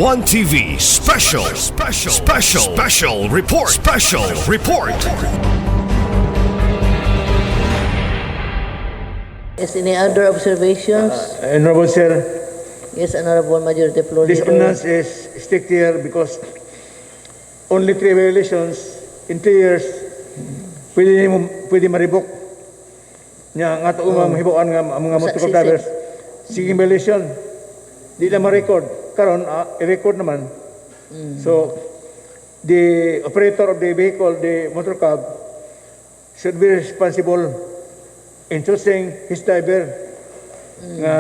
One TV special report. Yes, any other observations? Honorable Sir, Yes, Honorable Majority Floor this Leader. ordinance is strict here because only 3 violations in 3 years pwede ma-revoke. Nya nga to mahibuan nga ang mga motor drivers. Sige violation. Di na ma-record. Karon i-record naman. So the operator of the vehicle, the motor cab, should be responsible in choosing his driver. Nga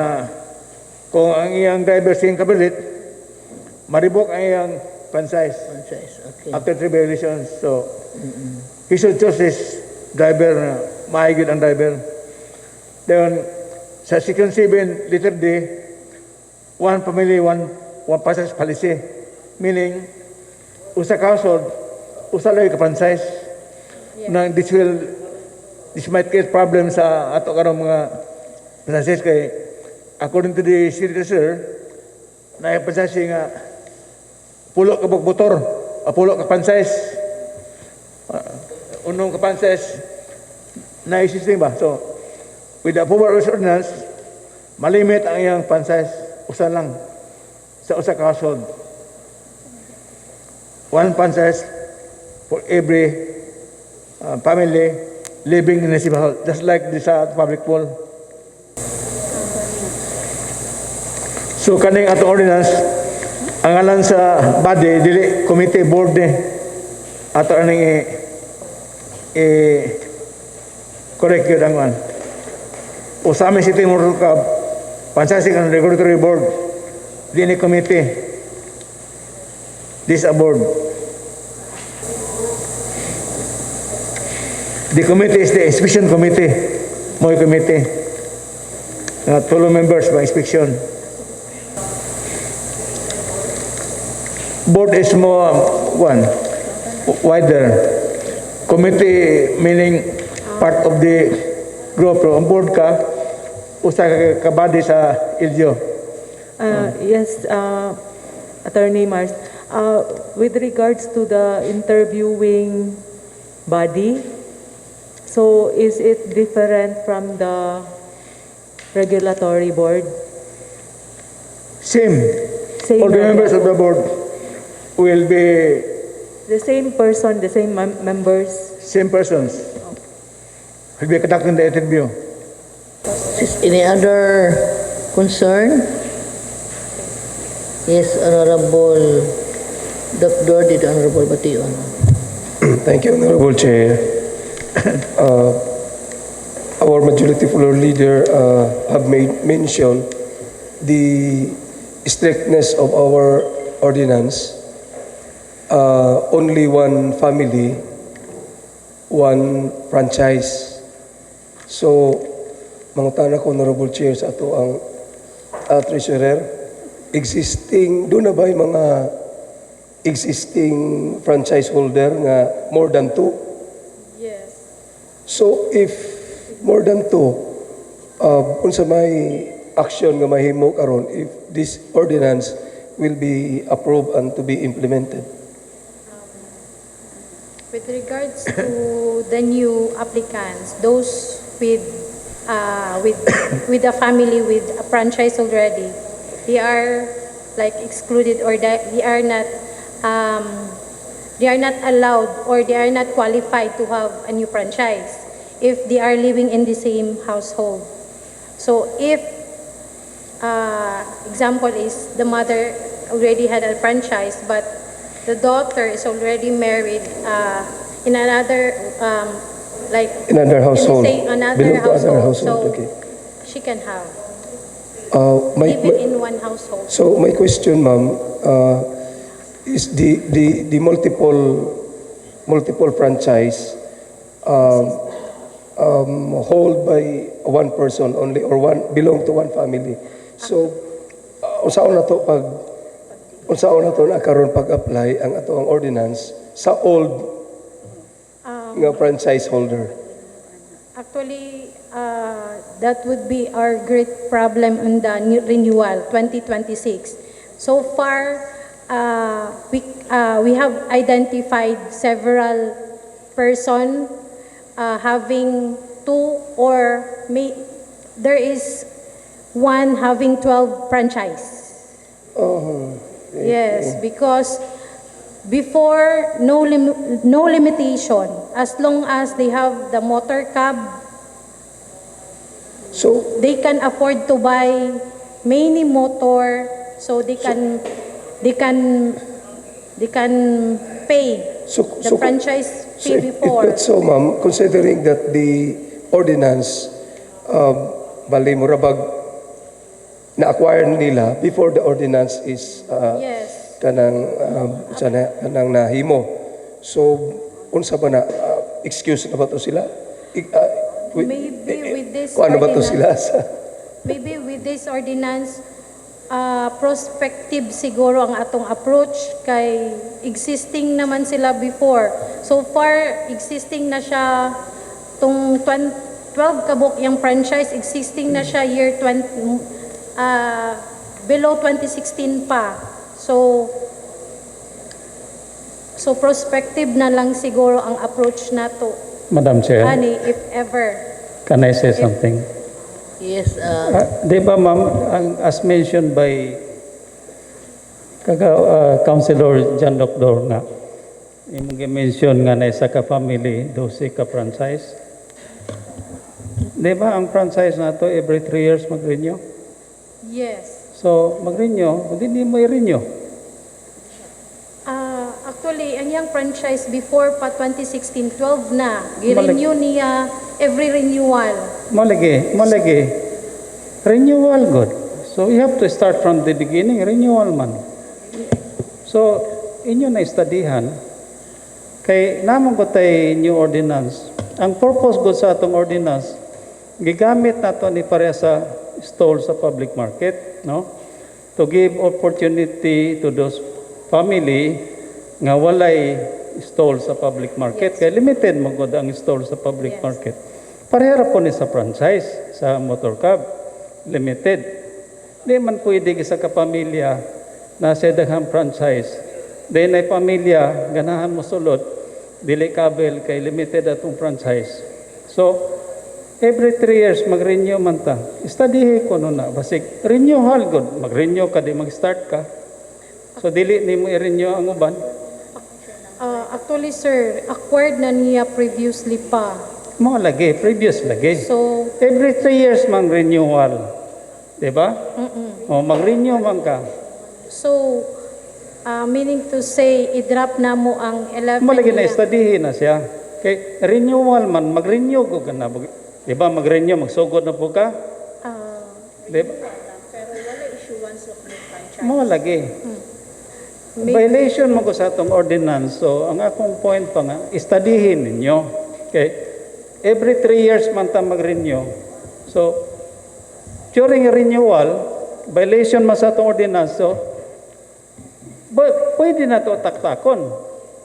kung ang iyang driver siyang kabalit, ma-revoke ang iyang franchise Franchise, okay. after 3 violations. So, he should choose his driver na maayos ang driver. Then, sa Section 7, letter D, one family, one passage policy. Meaning, usa ka household, usa lang ka franchise. Na this might create problems sa ato karong mga franchise kay according to the city treasurer, na franchise nga pulo ka motor, pulo ka franchise. Unong ka franchise na existing ba? So, with the approval of this ordinance, malimit ang iyang franchise, usa lang sa usa ka household. One franchise for every family living in a city hall, just like this public pool. So kaning ato ordinance, ang alan sa body dili committee board ni ato aning correct yun ang man. O sa amin City Motor Club, pansasig ang regulatory board, di ni committee. This a board. The committee is the inspection committee. Moy committee. 12 members by inspection. Board is more wider. Committee meaning part of the group. Ang board ka, usa ka body sa LGU. Yes, Attorney Mars. With regards to the interviewing body, so is it different from the regulatory board? Same. All the members of the board will be The same person, the same members? same persons. Will be conducting the interview. Is any other concern? Yes, Honorable Dr. the Honorable Bation. Thank you, Honorable Chair. Our Majority Floor Leader have made mention the strictness of our ordinance. Only one family, one franchise. So, mangutana ko, Honorable Chair, sa ato ang treasurer, doon na ba yung mga existing franchise holder nga more than 2? Yes. So, if more than 2, unsa may action nga mahimo karon if this ordinance will be approved and to be implemented? With regards to the new applicants, those with a family with a franchise already, they are like excluded or they are not allowed or they are not qualified to have a new franchise if they are living in the same household. So if example is the mother already had a franchise but the daughter is already married in another Another household. Another Belong to other household. So okay. she can have My, living in one household. so my question, ma'am, is the multiple franchise hold by one person only or one belong to one family. So unsaon na to nakaroon pag-apply ang ato ang ordinance sa old nga franchise holder? Actually, that would be our great problem in the new renewal 2026. So far, we have identified several person having two or there is one having 12 franchise. Oh, Yes, because before no limitation as long as they have the motor cab, so they can afford to buy many motor, so they can pay the franchise fee if before. that's so, ma'am, considering that the ordinance, bali murabag na-acquire nila before the ordinance is Yes. kanang nahimo. So, unsa ba na, excuse na ba to sila? Maybe with this Kuano ba to sila ordinance, sa... maybe with this ordinance, prospective siguro ang atong approach kay existing naman sila before. So far, existing na siya tong 12 kabuk yung franchise, existing na siya year 20, below 2016 pa. So prospective na lang siguro ang approach nato. Madam Chair, Ani, if ever. can I say something? Yes, Di ba ma'am, as mentioned by Councilor John Doctor nga, imong mention nga na isa ka family, 12 ka franchise. Di ba ang franchise na to every 3 years mag-renew? Yes. So mag-renew, hindi mo i-renew. Actually, ang yung franchise before pa 2016, 12 na. Gi-renew niya every renewal. Malagi. Renewal good. So you have to start from the beginning, renewal man. So, inyo na studyhan, kay namang ko tay new ordinance. Ang purpose good sa atong ordinance, gigamit nato ni pareha sa stall sa public market, no? To give opportunity to those family nga walay stall sa public market. Kaya limited mo gud ang stall sa public Yes. market. Parehara po ni sa franchise, sa motor cab, limited. Di man pwede sa kapamilya na sa daghang franchise. Then ay pamilya, ganahan mo sulod, dili kabel kay limited atong franchise. So, every 3 years mag-renew man ta. Study ko no na, basig renewal good. Mag-renew ka, di mag-start ka. So, dili ni mo i-renew ang uban. Actually, sir, acquired na niya previously pa. Mga lagi, previous lagi. So, Every 3 years mang renewal. Diba? O mag-renew man ka. so meaning to say, i-drop na mo ang 11 Malagi na niya. studyhin na siya. Kay renewal man, mag-renew ko ka na. Diba? Mag-renew, magsugod na po ka. Ah, Diba? Mga lagi. may- Violation mo ko sa atong ordinance. So, ang akong point pa nga, studyhin ninyo. Okay? Every 3 years man ta mag-renew. So, during renewal, violation man sa atong ordinance. So, pwede na to taktakon.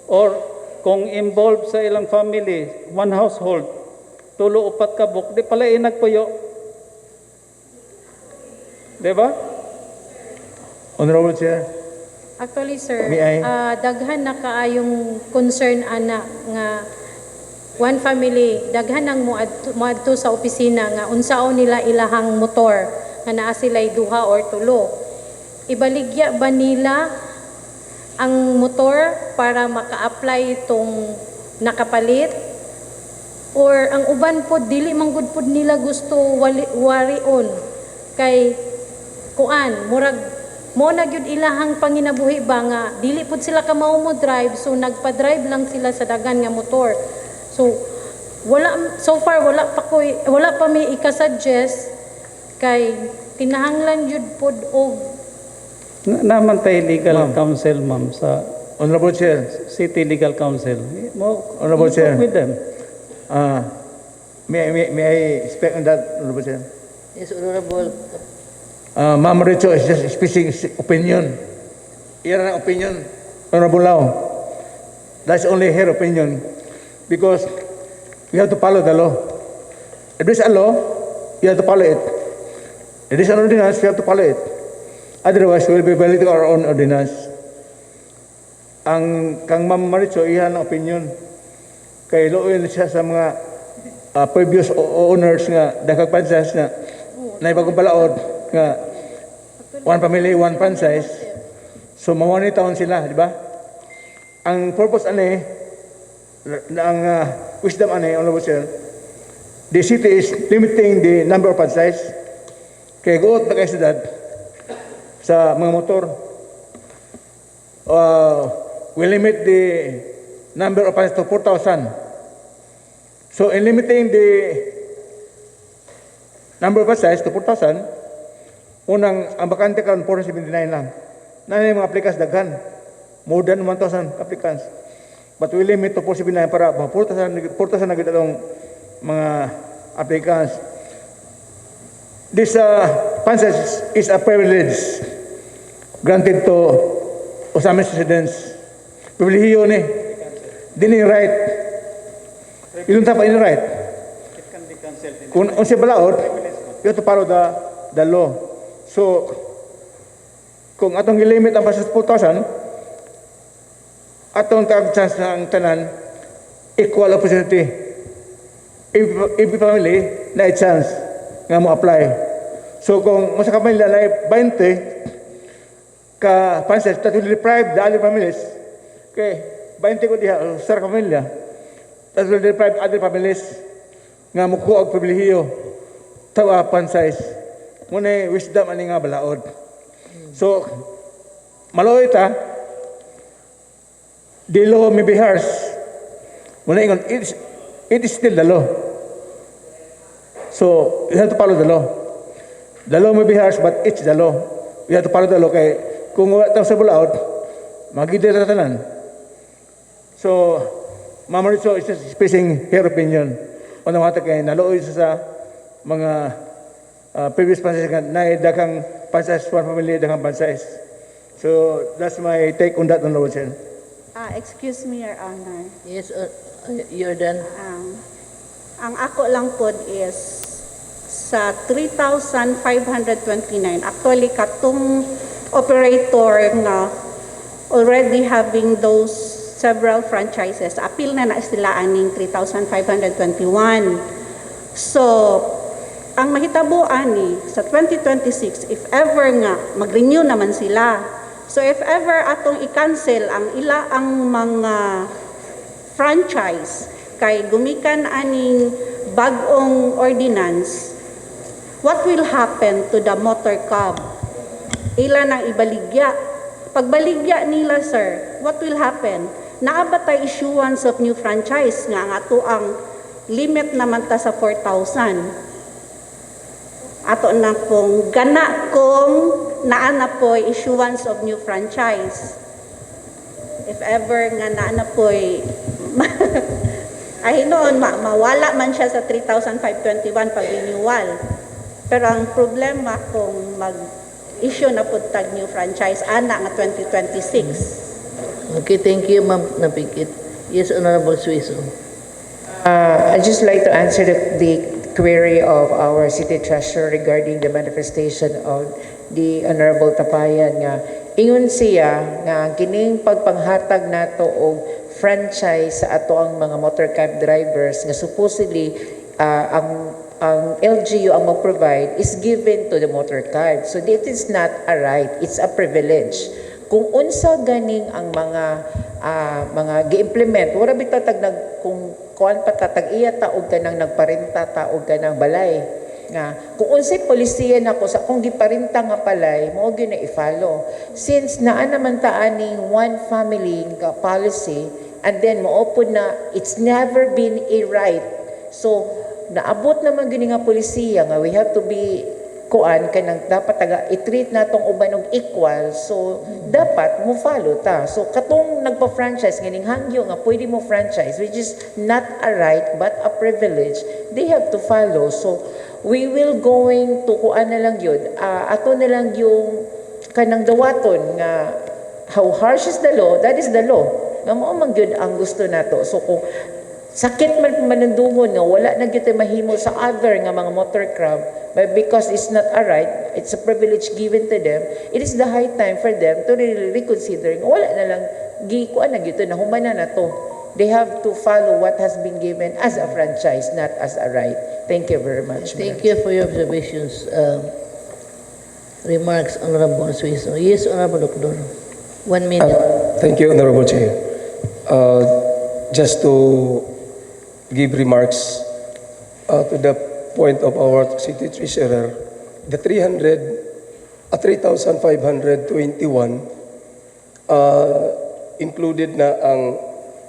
Or, kung involved sa ilang family, one household, tulo upat ka buk, di pala inagpuyo. Diba? Honorable Chair, Actually, sir, May I? daghan na kaayong concern ana nga one family, daghan nang moadto sa opisina nga unsaon nila ilahang motor nga naa sila'y duha or tulo. Ibaligya ba nila ang motor para maka-apply itong nakapalit? Or ang uban po, dili manggod po nila gusto warion kay kuan, murag mo na gyud ilahang panginabuhi ba nga dili pud sila ka mao mo drive, so nagpa-drive lang sila sa dagan nga motor. So so far wala pa may ikasuggest kay kinahanglan jud pod og Naman tayo legal counsel, ma'am, sa Honorable Chair, City Legal Council. Honorable you Chair. talk with them. may I speak on that, Honorable Chair? yes, Honorable. Ma'am Richo is just speaking opinion. Iyan ang opinion, Honorable Lau. That's only her opinion because we have to follow the law. If there's a law, you have to follow it. If there's an ordinance, we have to follow it. Otherwise, we will be violating our own ordinance. ang kang Ma'am Maricho iyan ang opinion kay loyal siya sa mga previous owners nga dagag franchise nga naibagong balaod nga one family, one franchise. So mawani taon sila, di ba? Ang purpose ani ang wisdom ani Honorable Sir, the city is limiting the number of franchise kay guot na kay siyudad sa mga motor. We limit the number of franchise to 4,000. So in limiting the number of franchise to 4,000, unang ang bakante karon 479 lang. Nanay mga applicants daghan. More than 1,000 applicants. But we limit to 479 para 4,000 na gid ang mga applicants. This franchise is a privilege granted to Osamis residents. Pribilehiyo ni. Dini right. Ilun sa pa in right. Kung unsa balaod, you have to follow the law. So kung atong gilimit ang basis 4,000, atong tag-chance ng tanan, equal opportunity. Every family na chance nga mo apply. So kung sa pamilya na 20 ka franchise that will deprive the other families, okay, 20 ko diha sa pamilya, that will deprive other families nga mukuha og pribilehiyo tawa franchise. Muna wisdom ani nga balaod. So maloy ta, the law may be harsh. Muna ingon, it is still the law. So you have to follow the law. The law may be harsh, but it's the law. You have to follow the law. Kay kung wala tayo sa bulaod, magiging tanan. So, Ma'am Maricho is just expressing her opinion on the matter kay nalooy sa mga previous franchise nga na daghang franchise, one family, daghang franchise. So, that's my take on that, Honorable Chair. Excuse me, Your Honor. Yes, you're done. Ang ako lang po is sa 3,529. Actually, katong operator nga already having those several franchises, appeal na sila aning 3,521. So, ang mahitabo ani sa 2026, if ever nga mag-renew naman sila. So if ever atong i-cancel ang mga franchise kay gumikan aning bag-ong ordinance, what will happen to the motor cab? Ila nang ibaligya. Pagbaligya nila, sir, what will happen? Naabatay issuance of new franchise nga ang ato ang limit naman ta sa 4,000. Ato na kung gana kung naana po issuance of new franchise. If ever nga naana po ay noon mawala man siya sa 3,521 pag renewal. Pero ang problema kung mag-issue na po tag new franchise ana nga 2026. Okay, thank you, Ma'am Napikit. Yes, Honorable Suizo. I'd just like to answer the query of our city treasurer regarding the manifestation of the Honorable Tapayan nga ingon siya nga kining pagpanghatag nato og franchise sa ato ang mga motor cab drivers nga supposedly ang LGU ang mag-provide is given to the motor cab. So it is not a right, it's a privilege. Kung unsa ganing ang mga gi-implement, wala bitaw tag kung kuan patatag iya taog kanang nagparenta taog kanang balay nga kung unsay polisiya nako sa kung giparinta nga palay mo gyud na i-follow since naa naman ta aning one family nga policy and then moopod na it's never been a right. So naabot naman gini nga polisiya nga we have to be kuan kanang dapat taga i-treat natong uban og equal, so dapat mo follow ta. So katong nagpa-franchise ganing hangyo nga pwede mo franchise, which is not a right but a privilege, they have to follow. So we will going to kuan na lang yun, ato na lang yung kanang dawaton nga how harsh is the law, that is the law nga mo man gyud ang gusto nato. So kung sakit man manunduhon nga wala na gyud mahimo sa other nga mga motor club, but because it's not a right, it's a privilege given to them, it is the high time for them to really reconsider. Wala na lang gikuan na gito na humana na to. They have to follow what has been given as a franchise, not as a right. Thank you very much. Thank you for your observations. Remarks, Honorable Suizo. Yes, Honorable Doctor. 1 minute. Thank you, Honorable Chair. Just to give remarks to the point of our city treasurer, the 3,521 included na ang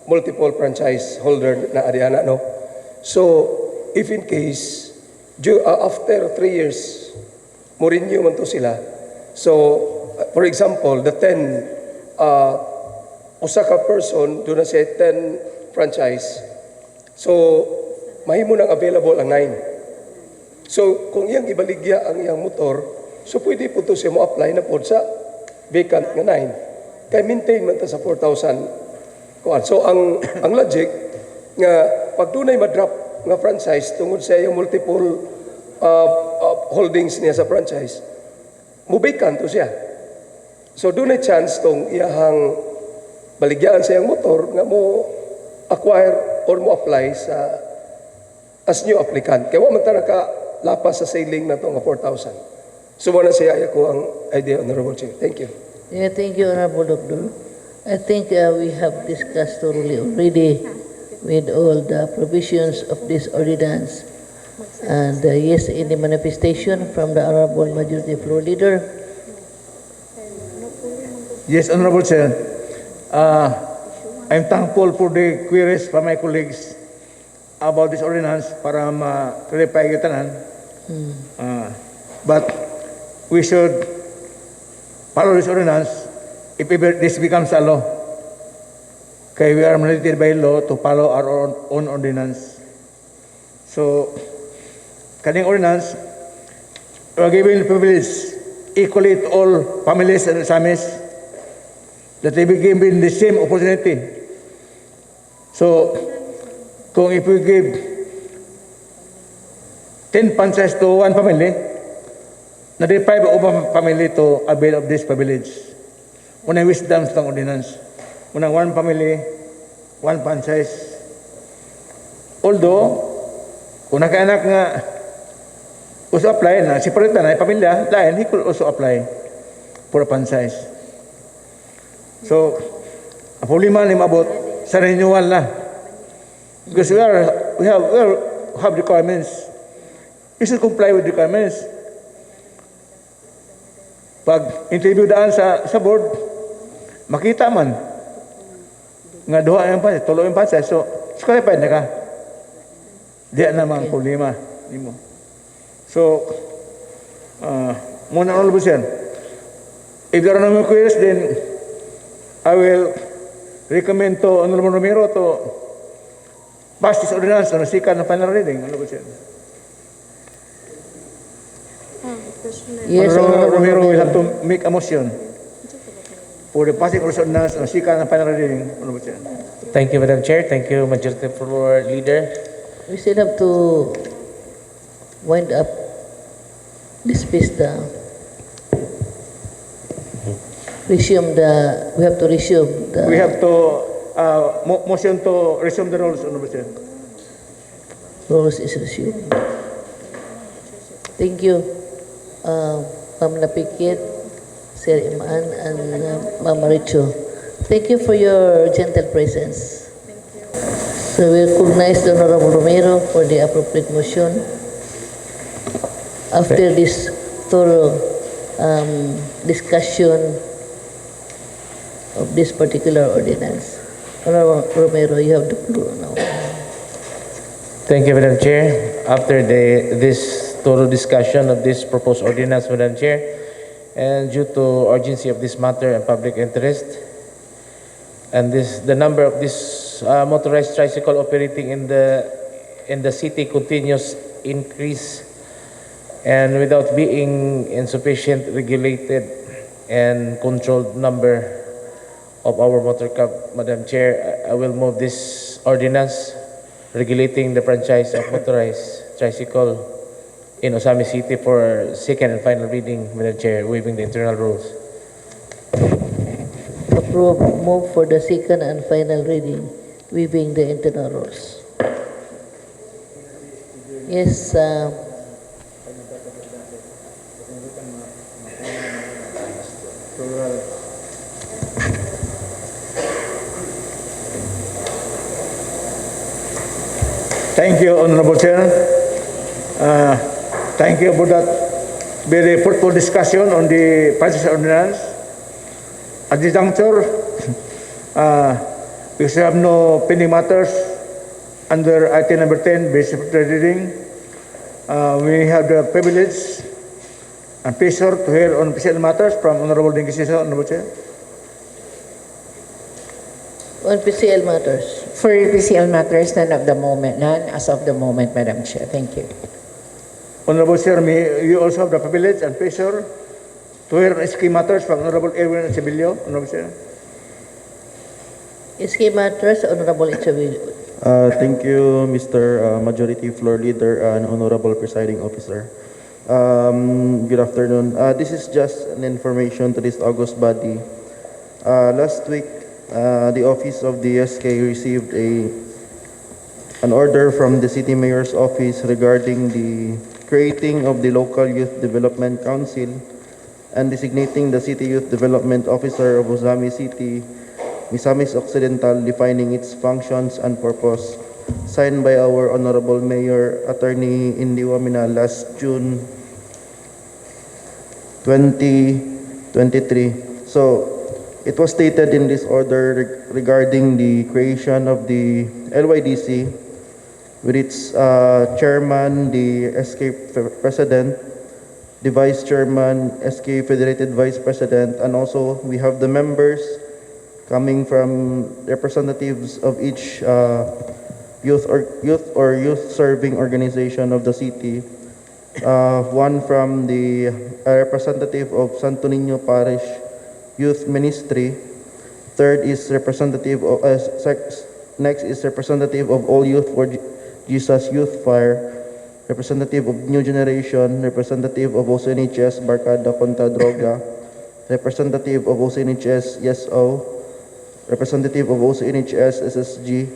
multiple franchise holder na Ariana, no? So, if in case, after 3 years, mo-renew man to sila. So, for example, the 10, usa ka person, doon na siya 10 franchise. So, mahimo nang available ang 9. So, kung iyang ibaligya ang iyang motor, so pwede po to siya mo-apply na po sa vacant nga 9. Kaya maintain man ta sa 4,000. So, ang logic nga pag dunay ma-drop nga franchise tungod sa iyang multiple holdings niya sa franchise, mo-vacant to siya. So, dunay chance tong iyahang baligyan sa iyang motor nga mo acquire or mo apply sa as new applicant. Kaya man ta nakalapas sa sailing na to nga 4,000. So, wala siya ko ang idea, Honorable Chair. Thank you. Yeah, thank you, Honorable Doctor. I think we have discussed thoroughly already with all the provisions of this ordinance. And yes, in the manifestation from the Honorable Majority Floor Leader. Yes, Honorable Chair. I'm thankful for the queries from my colleagues about this ordinance para ma-clarify yung tanan. But we should follow this ordinance if ever this becomes a law. Kaya we are mandated by law to follow our own ordinance. So, kaning ordinance, we are giving privilege equally to all families and Samis that they be given the same opportunity. So, kung if we give 10 franchise to one family, na-deprive of one family to avail of this privilege. Unang wisdom sa ordinance. Unang one family, one franchise. Although, kung naka-anak nga also apply na, separate na pamilya, dahil he could also apply for a franchise. So, ang problema ni mabot sa renewal na. Because we have requirements. You should comply with requirements. Pag interview daan sa board, makita man nga duha yung pansa, tulo yung pansa, so qualified na ka. Diyan naman problema. So, muna Honorable Chair, if there are no more queries, then I will recommend to Honorable Romero to pass this ordinance on a second and final reading, Honorable Chair. Yes, Honorable Romero will have to make a motion for the passing of this ordinance on a second and final reading, Honorable Chair. Thank you, Madam Chair. Thank you, Majority Floor Leader. we still have to wind up this piece down. We have to resume the. We have to motion to resume the rules, Honorable Chair. Rules is resumed. Thank you, Pamela Piquet, Sir Iman, and Mama Richo. Thank you for your gentle presence. So we recognize the Honorable Romero for the appropriate motion. After this thorough discussion of this particular ordinance, Honorable Romero, you have the floor now. Thank you, Madam Chair. After this thorough discussion of this proposed ordinance, Madam Chair, and due to urgency of this matter and public interest, and the number of this motorized tricycle operating in the city continues increase, and without being insufficient regulated and controlled number of our motor club, Madam Chair, I will move this ordinance regulating the franchise of motorized tricycle in Osami City for second and final reading, Madam Chair, waiving the internal rules. The approve, move for the second and final reading, waiving the internal rules. Yes, Thank you, Honorable Chair. Thank you for that very fruitful discussion on the franchise ordinance. At this juncture, we still have no pending matters under item number 10, basic reading. We have the privilege and pleasure to hear on PCL matters from Honorable Dingkisisa, Honorable Chair. on PCL matters. For PCL matters, none as of the moment, Madam Chair. Thank you. Honorable Chair, you also have the privilege and pleasure to hear SK matters from Honorable Erwin Sibilio, Honorable Chair. SK matters, Honorable Ichabili. Thank you, Mr. Majority Floor Leader and Honorable Presiding Officer. Good afternoon. This is just an information to this August body. Last week, the office of the SK received an order from the City Mayor's office regarding the creating of the Local Youth Development Council and designating the City Youth Development Officer of Ozami City, Misamis Occidental, defining its functions and purpose, signed by our Honorable Mayor Attorney Indy Wamina last June 2023. So, it was stated in this order regarding the creation of the LYDC with its chairman, the SK President, the Vice Chairman, SK Federated Vice President, and also we have the members coming from representatives of each youth serving organization of the city. One from the representative of Santo Niño Parish Youth Ministry. Third is representative of next is representative of All Youth for Jesus Youth Fire, representative of New Generation, representative of OCNHS Barkada Contra Droga, representative of OCNHS YESO, representative of OCNHS SSG,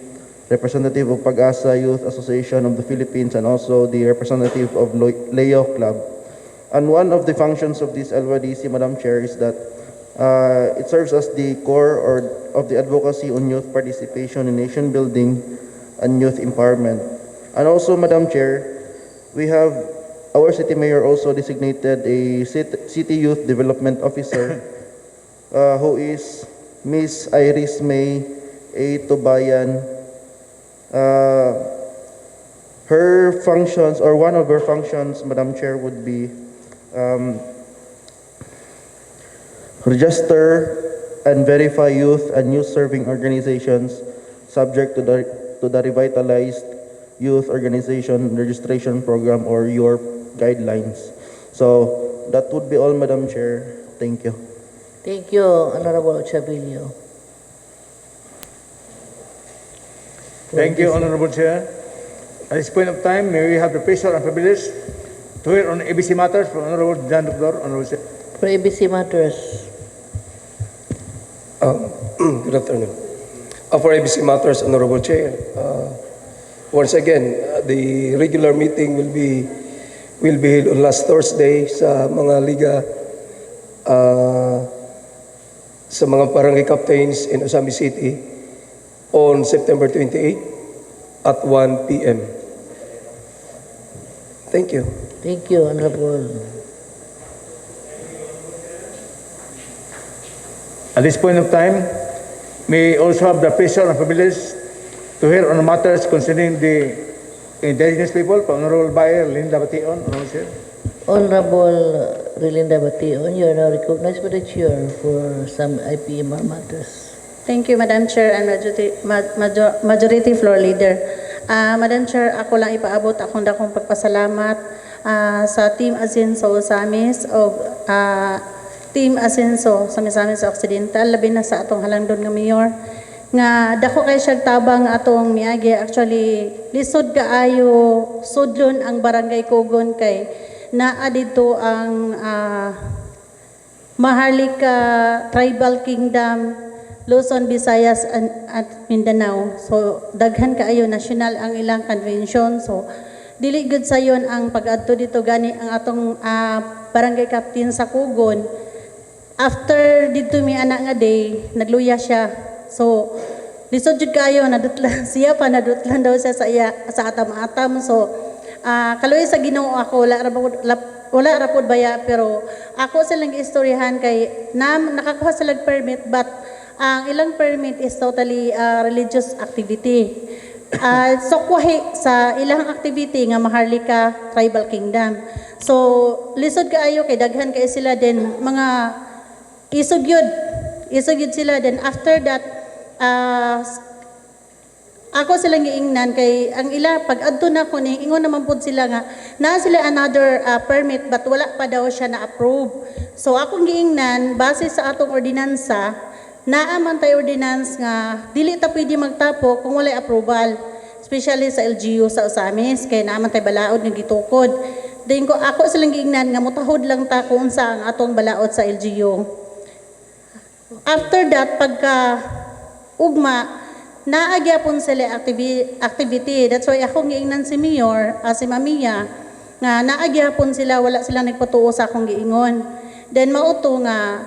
representative of Pag-asa Youth Association of the Philippines, and also the representative of Leo Club. And one of the functions of this LYDC, Madam Chair, is that it serves as the core of the advocacy on youth participation in nation building and youth empowerment. And also, Madam Chair, we have our city mayor also designated a city youth development officer who is Miss Iris May A. Tobayan. Her functions, or one of her functions, Madam Chair, would be register and verify youth and youth serving organizations subject to the revitalized youth organization registration program, or your guidelines. So that would be all, Madam Chair. Thank you. Thank you, Honorable Chabilio. Thank you, Honorable Chair. At this point of time, may we have the pleasure and privilege to hear on ABC matters from Honorable Jan Doctor, Honorable Chair. For ABC matters, Good afternoon. For ABC Matters, Honorable Chair, once again, the regular meeting will be held on last Thursday sa mga liga, sa mga barangay captains in Ozami City on September 28 at 1 p.m. Thank you. thank you, Honorable. At this point of time, may also have the pleasure and privilege to hear on matters concerning the indigenous people from Honorable Bayer Linda Bation, Honorable Chair. Honorable Relinda Bation, you are now recognized by the chair for some IPMR matters. Thank you, Madam Chair and Majority Floor Leader. Madam Chair, ako lang ipaabot akong dakong pagpasalamat sa Team Asenso Samis o Team Asenso sa Misamis Occidental, labi na sa atong halangdon nga mayor. Nga dako kay siya tabang atong miagi, actually lisod kaayo sudlon ang barangay Kugon kay naa dito ang Maharlika Tribal Kingdom Luzon, Visayas, at Mindanao. So, daghan kaayo national ang ilang convention. So, dili gud sayon ang pag-adto dito gani ang atong barangay captain sa Kugon. After dito mi anak nga day, nagluya siya. So, lisod jud kayo nadutlan siya pa nadutlan daw siya sa atam-atam. So, kaluoy sa Ginoo ako wala ra pud baya pero ako silang istoryahan kay nakakuha sila permit but ang ilang permit is totally religious activity. So kuhi sa ilang activity nga Maharlika Tribal Kingdom. So lisod kaayo kay daghan kay sila din mga isugyod sila then after that ako silang giingnan kay ang ila pag adto na ko ni ingon naman pud sila nga na sila another permit but wala pa daw siya na approve. So akong giingnan base sa atong ordinansa naa man tay ordinance nga dili ta pwede magtapo kung wala approval, especially sa LGU sa Osamis kay naa man tay balaod nga gitukod. Then ko ako silang giingnan nga mutahod lang ta kung unsa ang atong balaod sa LGU. After that pagka ugma naagyapon sila activity. That's why akong giingnan si Mayor, si Mamiya, nga naagyapon sila, wala sila nagpatuo sa akong giingon. Then mauto nga,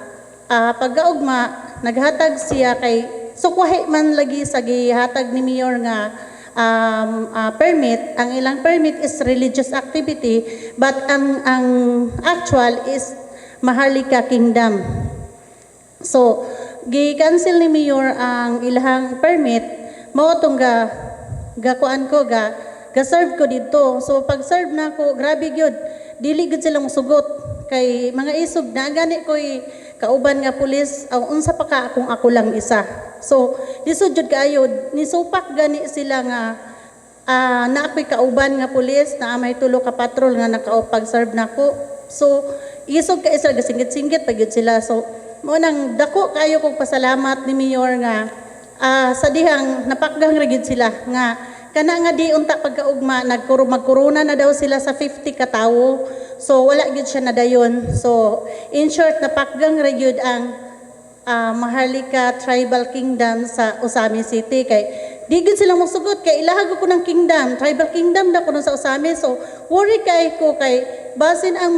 pagkaugma, naghatag siya kay, so kuhi man lagi sa gihatag ni Mayor nga permit, ang ilang permit is religious activity, but ang actual is Maharlika Kingdom. So, gi-cancel ni Mayor ang ilahang permit, mao tong gakuan ko ga-serve ko dito. So pag serve na ko, grabe gyud. Dili gud sila mosugot kay mga isog na gani koy kauban nga pulis unsa pa ka akong ako lang isa. So lisod jud kaayo ni supak gani sila nga naakoy kauban nga pulis na may tulo ka patrol nga naka-pag-serve nako. So isog ka isa gasingit-singit pa gyud sila. So mo nang dako kayo kog pasalamat ni Mayor nga sa dihang napakgang ra gyud sila nga kana nga di unta pagkaugma magkorona na daw sila sa 50 ka tawo. So wala gyud siya nadayon. So in short napakgang ra gyud ang Maharlika Tribal Kingdom sa Osamis City kay di gyud sila mosugot kay ilahag ko ng kingdom, tribal kingdom na kuno sa Osamis. So worry kay ko kay basin ang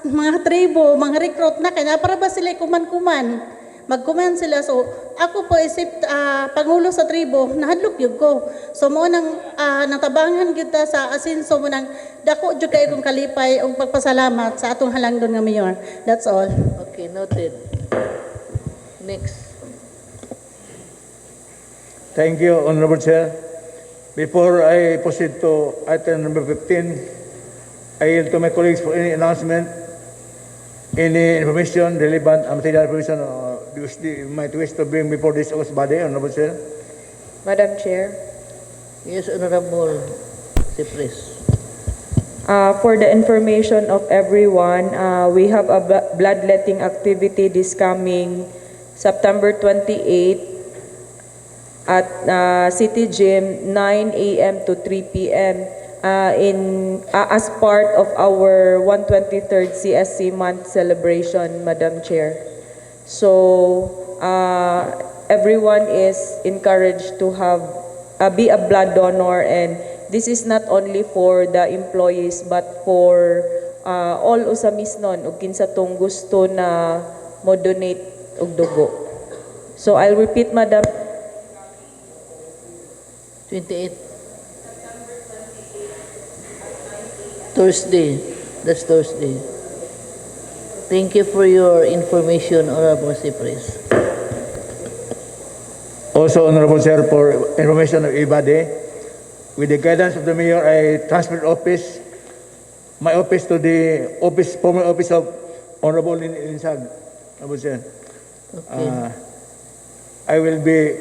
mga tribo, mga recruit na kaya para ba sila kuman-kuman mag-comment sila. So ako po isip pangulo sa tribo nahadlok yun ko. So mo nang natabangan kita sa asinso mo nang dako jud kay kong kalipay og pagpasalamat sa atong halangdon nga Mayor. That's all. Okay, noted. Next. Thank you, Honorable Chair. Before I proceed to item number 15, I yield to my colleagues for any announcement, any information relevant and material information you might wish to bring before this August body, Honorable Chair. Madam Chair. Yes, Honorable Cypress. For the information of everyone, we have a bloodletting activity this coming September 28 at City Gym, 9 a.m. to 3 p.m. As part of our 123rd CSC month celebration, Madam Chair. So everyone is encouraged to have be a blood donor, and this is not only for the employees but for all Osamisnon ug kinsa tong gusto na mo donate og dugo. So I'll repeat, Madam. 28. Thursday. That's Thursday. Thank you for your information, Honorable Cypress. Also, Honorable Chair, for information of everybody, with the guidance of the Mayor, I transferred my office to the former office of Honorable Linsag, Honorable Chair. Okay. I will be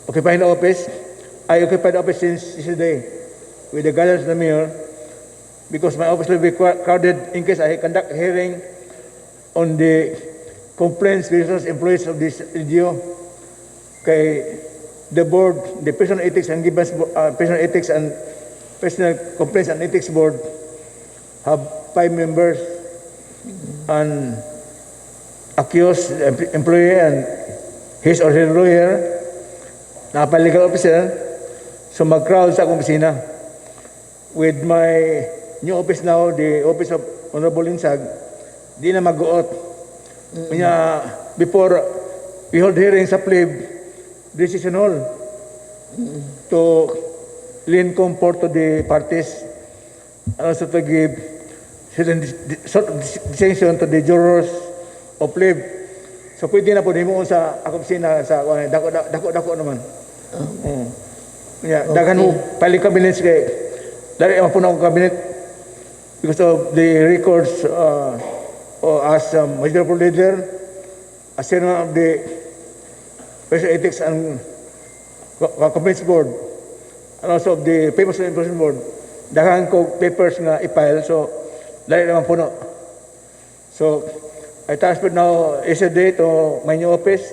occupying the office. I occupied the office since yesterday with the guidance of the Mayor, because my office will be crowded in case I conduct a hearing on the complaints with employees of this radio. Kay the board, the personal ethics and personal complaints and ethics board have 5 members, and accused employee and his or her lawyer, legal officer, so mag-crowd sa akong opisina. With my new office now, the office of Honorable Linsag, di na mag-uot. Kanya, before we hold hearing sa plebe, decision hall to lend comfort to the parties and also to give certain sort of distinction to the jurors of plebe. So pwede na po himuon sa akong opisina sa dako naman. Yeah, daghan mo filing cabinets kay dari ang puno ng cabinet because of the records as majority leader, as chairman of the Personal Ethics and Complaints Board, and also of the Papers and Enforcement Board. Daghan ko papers nga i-file, so dari naman puno. So I transferred now yesterday to my new office,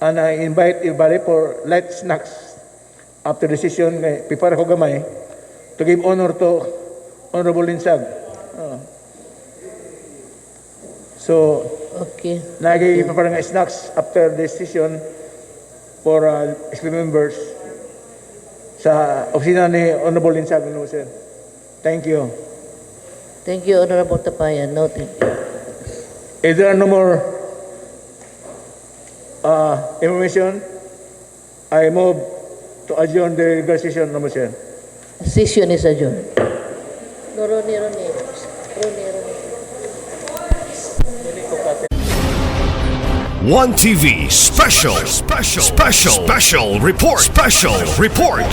and I invite everybody for light snacks after decision. Prepare ko gamay to give honor to Honorable Linsag. So, Okay. nag-prepare nga snacks after decision for SP members sa opisina ni Honorable Linsag. Sir. Thank you. Thank you, Honorable Tapayan. No, thank you. If there are no more information, I move to adjourn the regular session, Honorable Chair. Session is adjourned. No, Ronnie. One TV special report.